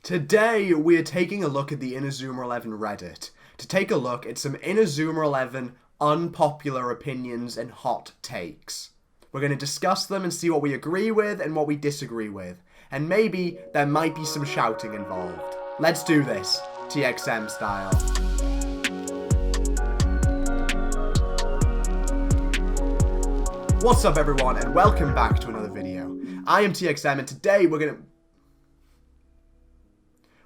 Today, we are taking a look at the Inazuma 11 Reddit to take a look at some Inazuma 11 unpopular opinions and hot takes. We're going to discuss them and see what we agree with and what we disagree with. And maybe there might be some shouting involved. Let's do this, TXM style. What's up everyone and welcome back to another video. I am TXM and today we're going to...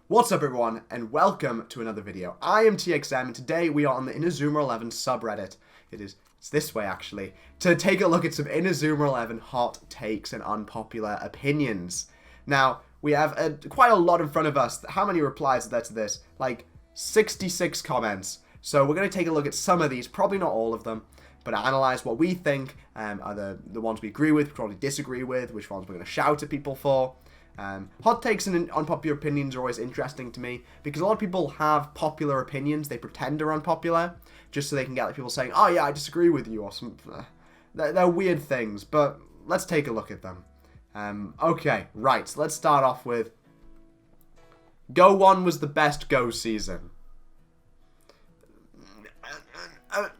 What's up everyone and welcome to another video. I am TXM and today we are on the Inazuma 11 subreddit. It's this way actually. To take a look at some Inazuma 11 hot takes and unpopular opinions. Now, we have quite a lot in front of us. How many replies are there to this? Like 66 comments. So we're going to take a look at some of these, probably not all of them, but analyze what we think are the ones we agree with, probably disagree with, which ones we're going to shout at people for. Hot takes and unpopular opinions are always interesting to me because a lot of people have popular opinions. They pretend they're unpopular just so they can get like, people saying, oh yeah, I disagree with you or something. They're weird things, but let's take a look at them. Okay, right, so let's start off with Go 1 was the best Go season.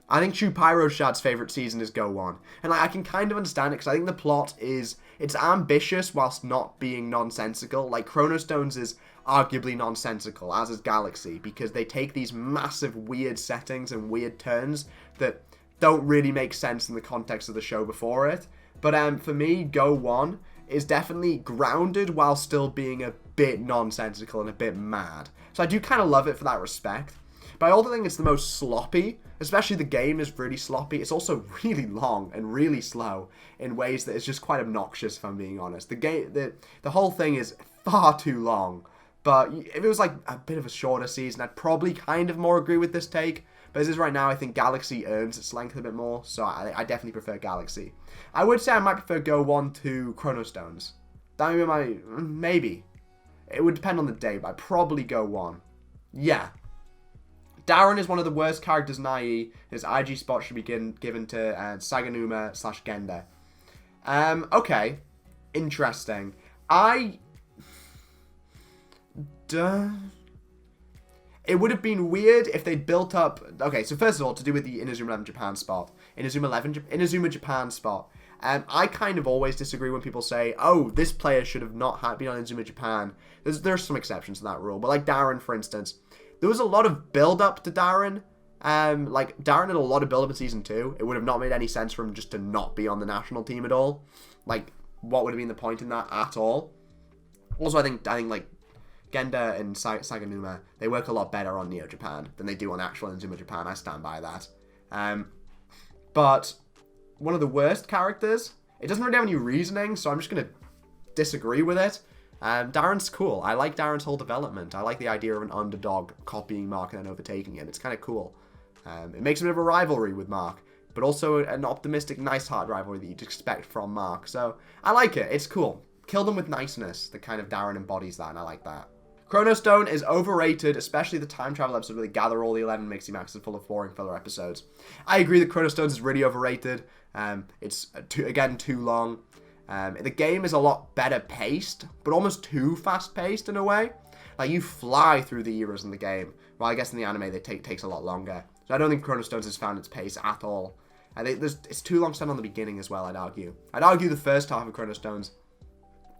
I think Pyroshad's favourite season is Go 1. And like, I can kind of understand it because I think the plot is... It's ambitious whilst not being nonsensical. Like, Chronostones is arguably nonsensical, as is Galaxy, because they take these massive weird settings and weird turns that don't really make sense in the context of the show before it. But for me, Go 1 is definitely grounded while still being a bit nonsensical and a bit mad. So I do kind of love it for that respect. But I also think it's the most sloppy, especially the game is really sloppy. It's also really long and really slow in ways that is just quite obnoxious, if I'm being honest. The whole thing is far too long. But if it was like a bit of a shorter season, I'd probably kind of more agree with this take. But as is right now, I think Galaxy earns its length a bit more, so I definitely prefer Galaxy. I would say I might prefer Go 1 to Chronostones. That would be maybe. It would depend on the day, but I'd probably Go 1. Yeah. Darren is one of the worst characters in IE. His IG spot should be given to Saganuma/Genda. Okay. Interesting. It would have been weird if they'd built up... Okay, so first of all, to do with the Inazuma 11 Japan spot. Inazuma Japan spot. I kind of always disagree when people say, oh, this player should have not been on Inazuma Japan. There's some exceptions to that rule. But like Darren, for instance... There was a lot of build-up to Darren. Like, Darren had a lot of build-up in Season 2. It would have not made any sense for him just to not be on the national team at all. Like, what would have been the point in that at all? Also, I think like, Genda and Saganuma, they work a lot better on Neo Japan than they do on actual Inazuma Japan. I stand by that. But one of the worst characters, it doesn't really have any reasoning, so I'm just going to disagree with it. Darren's cool. I like Darren's whole development. I like the idea of an underdog copying Mark and then overtaking him. It's kind of cool. It makes a bit of a rivalry with Mark, but also an optimistic, nice heart rivalry that you'd expect from Mark. So I like it. It's cool. Kill them with niceness. The kind of Darren embodies that, and I like that. Chronostone is overrated, especially the time travel episode where they gather all the 11 Mixie Maxes full of boring filler episodes. I agree that Chronostones is really overrated. It's, again, too long. The game is a lot better paced, but almost too fast paced in a way. Like, you fly through the eras in the game, while I guess in the anime they takes a lot longer. So I don't think Chronostones has found its pace at all. It's too long spent on the beginning as well, I'd argue. I'd argue the first half of Chronostones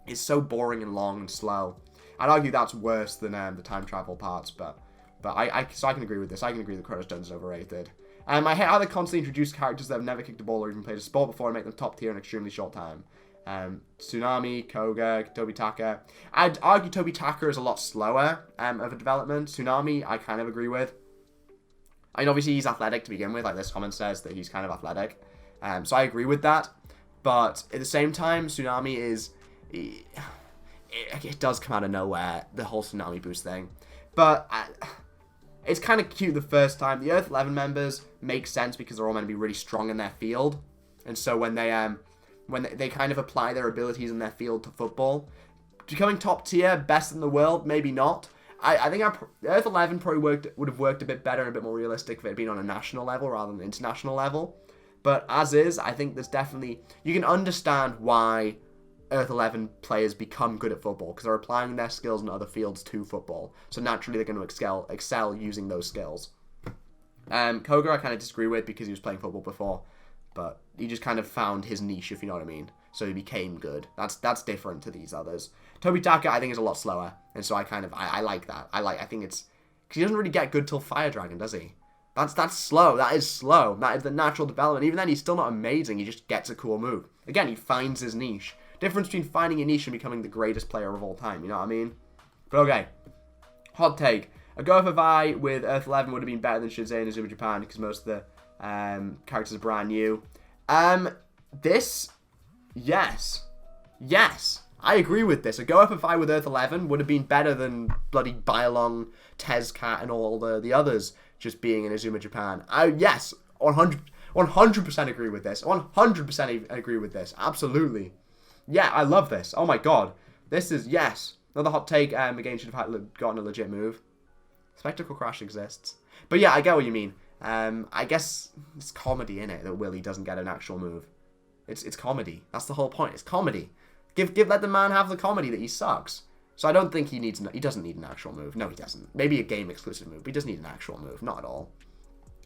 is so boring and long and slow. I'd argue that's worse than the time travel parts, but I can agree with this. I can agree that Chronostones is overrated. I hate how they constantly introduce characters that have never kicked a ball or even played a sport before and make them top tier in an extremely short time. Tsunami, Koga, Tobitaka. I'd argue Tobitaka is a lot slower of a development. Tsunami, I kind of agree with. I mean, obviously he's athletic to begin with. Like this comment says that he's kind of athletic. So I agree with that. But at the same time, Tsunami is... It does come out of nowhere, the whole Tsunami boost thing. But it's kind of cute the first time. The Earth 11 members make sense because they're all meant to be really strong in their field. And so when they kind of apply their abilities in their field to football. Becoming top tier, best in the world, maybe not. I think Earth 11 probably would have worked a bit better and a bit more realistic if it had been on a national level rather than an international level. But as is, I think there's definitely... You can understand why Earth 11 players become good at football because they're applying their skills in other fields to football. So naturally they're going to excel using those skills. Koga I kind of disagree with because he was playing football before, but he just kind of found his niche, if you know what I mean. So he became good. That's different to these others. Tobitaka I think is a lot slower, and so I like that. I think it's because he doesn't really get good till Fire Dragon, does he? That's slow. That is slow. That is the natural development. Even then, he's still not amazing. He just gets a cool move. Again, he finds his niche. Difference between finding a niche and becoming the greatest player of all time. You know what I mean? But okay. Hot take. A Go for Vi with Earth 11 would have been better than Shinsei and Inazuma Japan because most of the characters are brand new. Yes. I agree with this. A Go for Vi with Earth 11 would have been better than bloody Bylong, Tezcat, and all the others just being in Inazuma Japan. Yes, 100% agree with this. 100% agree with this. Absolutely. Yeah, I love this. Oh my god. This is, yes. Another hot take. Again, should have gotten a legit move. Spectacle Crash exists. But yeah, I get what you mean. I guess it's comedy, innit, that Willy doesn't get an actual move. It's comedy. That's the whole point. It's comedy. Let the man have the comedy that he sucks. So I don't think he doesn't need an actual move. No, he doesn't. Maybe a game exclusive move, but he doesn't need an actual move. Not at all.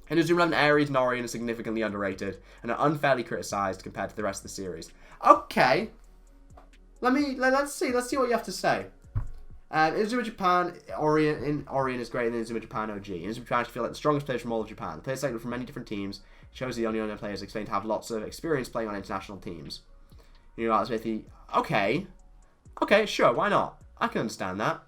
In Inazuma 11, Aries and Orion are significantly underrated and are unfairly criticized compared to the rest of the series. Okay. Let's see what you have to say. Inazuma Japan, Orion is greater than Inazuma Japan OG. Inazuma Japan, I feel like the strongest players from all of Japan. The players selected from many different teams shows the Onion players explained to have lots of experience playing on international teams. You know, Smithy. Okay, sure, why not? I can understand that.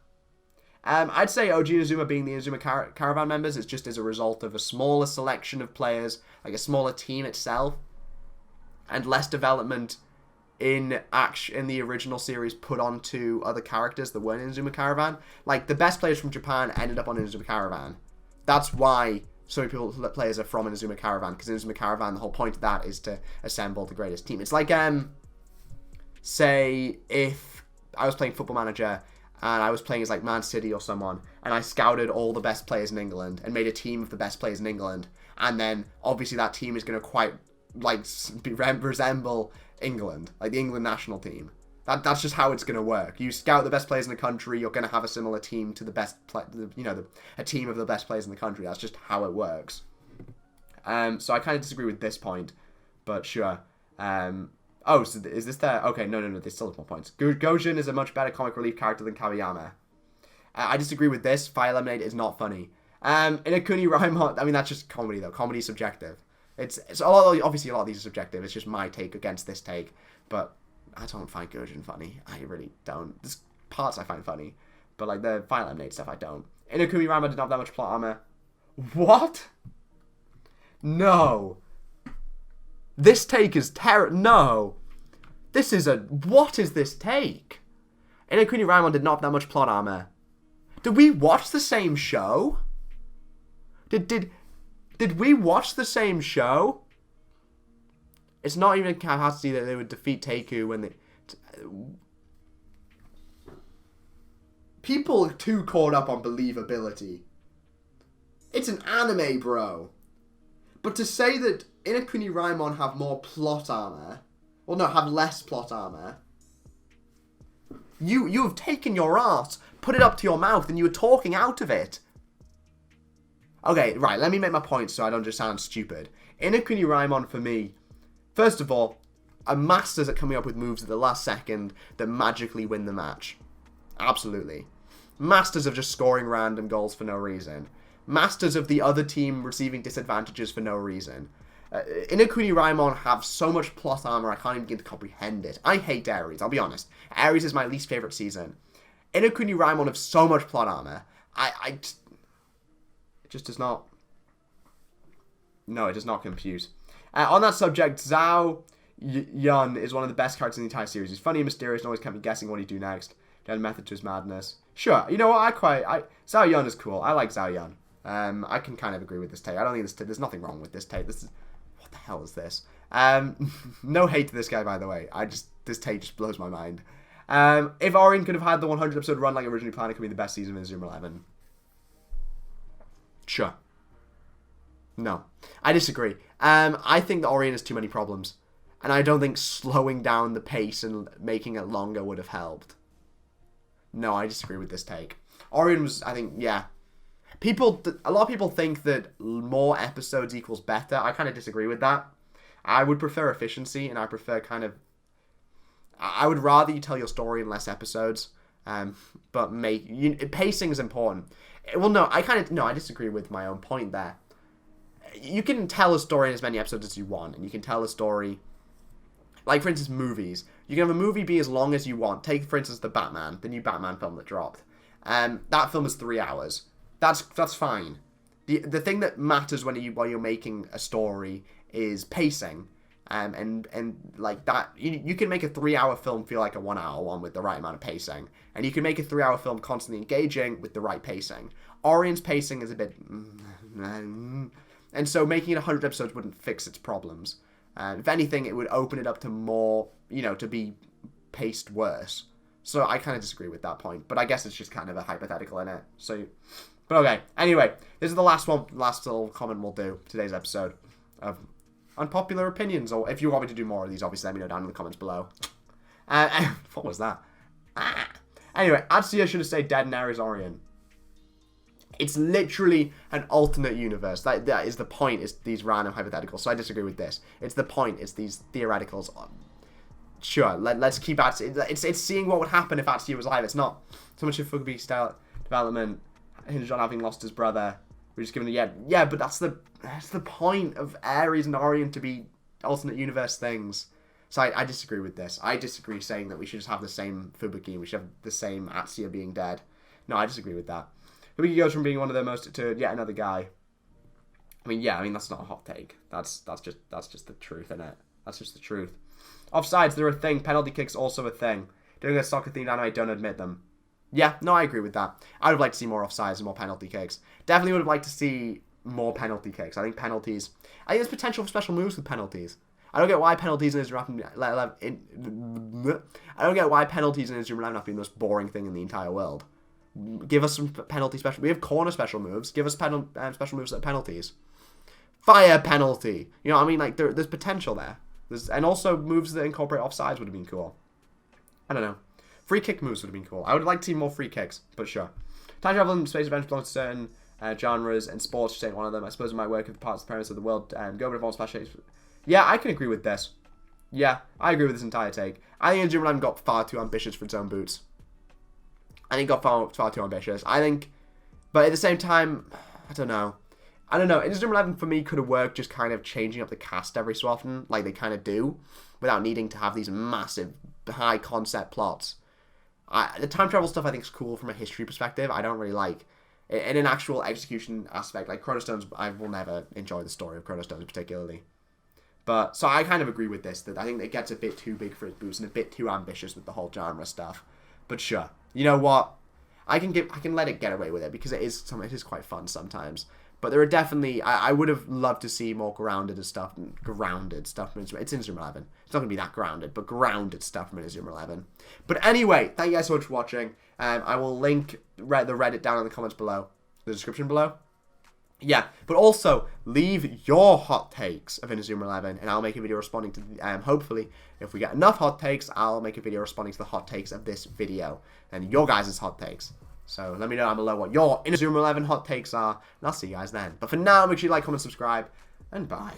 I'd say OG Inazuma being the Inazuma Caravan members is just as a result of a smaller selection of players, like a smaller team itself, and less development in the original series put onto other characters that weren't in Inazuma Caravan. Like, the best players from Japan ended up on Inazuma Caravan. That's why so many players are from Inazuma Caravan, because Inazuma Caravan, the whole point of that is to assemble the greatest team. It's like, say, if I was playing Football Manager and I was playing as like Man City or someone, and I scouted all the best players in England and made a team of the best players in England, and then obviously that team is going to quite like resemble England, like the England national team. That's just how it's going to work. You scout the best players in the country, you're going to have a similar team to the best a team of the best players in the country. That's just how it works. So I kind of disagree with this point, but sure. Oh, so is this there? Okay, no, they still have more points. Gojin is a much better comic relief character than Kawayama. I disagree with this. Fire Lemonade is not funny. Inakuni Raimon, I mean, that's just comedy, though. Comedy is subjective. It's obviously a lot of these are subjective. It's just my take against this take. But I don't find Gojin funny. I really don't. There's parts I find funny. But, like, the Fire Lemonade stuff, I don't. Inakuni Raimon did not have that much plot armor. What? No. This take is No. This is what is this take? Inakuni Raimon did not have that much plot armor. Did we watch the same show? Did we watch the same show? It's not even a capacity that they would defeat Teiku when they... People are too caught up on believability. It's an anime, bro. But to say that Inakuni Raimon have more plot armor... Well, no, have less plot armor. You have taken your art, put it up to your mouth, and you were talking out of it. Okay, right, let me make my point so I don't just sound stupid. Inakuni Raimon, for me, first of all, are masters at coming up with moves at the last second that magically win the match. Absolutely. Masters of just scoring random goals for no reason. Masters of the other team receiving disadvantages for no reason. Inakuni Raimon have so much plot armor I can't even begin to comprehend it. I hate Aries, I'll be honest. Aries is my least favourite season. Inakuni Raimon have so much plot armor. It just does not... No, it does not compute. On that subject, Zhao Yun is one of the best characters in the entire series. He's funny and mysterious and always kept me guessing what he'd do next. He had a method to his madness. Sure, you know what, Zhao Yun is cool. I like Zhao Yun. I can kind of agree with this take. I don't think there's nothing wrong with this take. What the hell is this? No hate to this guy, by the way. This take just blows my mind. If Orion could have had the 100 episode run like originally planned, it could be the best season of Inazuma 11. Sure. No. I disagree. I think that Orion has too many problems. And I don't think slowing down the pace and making it longer would have helped. No, I disagree with this take. Orion was, I think, yeah. A lot of people think that more episodes equals better. I kind of disagree with that. I would prefer efficiency, and I prefer I would rather you tell your story in less episodes. But pacing is important. Well, no, I disagree with my own point there. You can tell a story in as many episodes as you want, and you can tell a story, like, for instance, movies. You can have a movie be as long as you want. Take, for instance, the new Batman film that dropped. That film is 3 hours. That's fine. The thing that matters while you're making a story is pacing. And like that, you can make a 3-hour film feel like a 1-hour one with the right amount of pacing. And you can make a 3-hour film constantly engaging with the right pacing. Orion's pacing is a bit... And so making it 100 episodes wouldn't fix its problems. If anything, it would open it up to more, to be paced worse. So I kind of disagree with that point. But I guess it's just kind of a hypothetical in it. But okay. Anyway, this is the last little comment we'll do for today's episode of unpopular opinions. Or if you want me to do more of these, obviously let me know down in the comments below. What was that? Anyway, Atsuya should have stayed dead in Ares Orion. It's literally an alternate universe. That is the point, is these random hypotheticals. So I disagree with this. It's the point, it's these theoreticals. Sure, let's keep Atsuya. It's seeing what would happen if Atsuya was alive. It's not so much of Fugabi's style development hinged on having lost his brother. We're just giving it, yeah, but that's the point of Ares and Orion, to be alternate universe things. So I disagree with this. I disagree saying that we should just have the same Fubuki and we should have the same Atsuya being dead. No, I disagree with that. Fubuki goes from being one of the most to yet another guy. I mean, that's not a hot take. That's just the truth, innit? That's just the truth. Offsides, they're a thing. Penalty kicks also a thing. Doing a soccer-themed anime, don't admit them. Yeah, no, I agree with that. I would have liked to see more offsides and more penalty kicks. Definitely would have liked to see more penalty kicks. I think there's potential for special moves with penalties. I don't get why penalties in Inazuma 11 have been the most boring thing in the entire world. Give us some penalty special. We have corner special moves. Give us special moves that are penalties. Fire penalty. You know what I mean? Like there's potential there. And also moves that incorporate offsides would have been cool. I don't know. Free kick moves would have been cool. I would like to see more free kicks, but sure. Time travel and space adventure belong to certain genres, and sports should take one of them. I suppose it might work if the parts of the premise of the world go with all splash shapes. Yeah, I can agree with this. Yeah, I agree with this entire take. I think Inazuma 11 got far too ambitious for its own boots. I think it got far too ambitious. But at the same time, I don't know. Inazuma 11 for me could have worked just kind of changing up the cast every so often, like they kind of do, without needing to have these massive, high concept plots. The time travel stuff I think is cool from a history perspective. I don't really like in an actual execution aspect. Like Chrono Stones, I will never enjoy the story of Chrono Stones particularly. But so I kind of agree with this, that I think it gets a bit too big for its boots and a bit too ambitious with the whole genre stuff. But sure, you know what? I can let it get away with it because it is quite fun sometimes. But there are definitely, I would have loved to see more grounded stuff from Inazuma. It's Inazuma 11. It's not going to be that grounded, but grounded stuff from Inazuma 11. But anyway, thank you guys so much for watching. I will link the Reddit down in the comments below, the description below. Yeah, but also leave your hot takes of Inazuma 11, and I'll make a video responding to hopefully, if we get enough hot takes, I'll make a video responding to the hot takes of this video, and your guys' hot takes. So let me know down below what your Inazuma 11 hot takes are, and I'll see you guys then. But for now, make sure you like, comment, subscribe, and bye.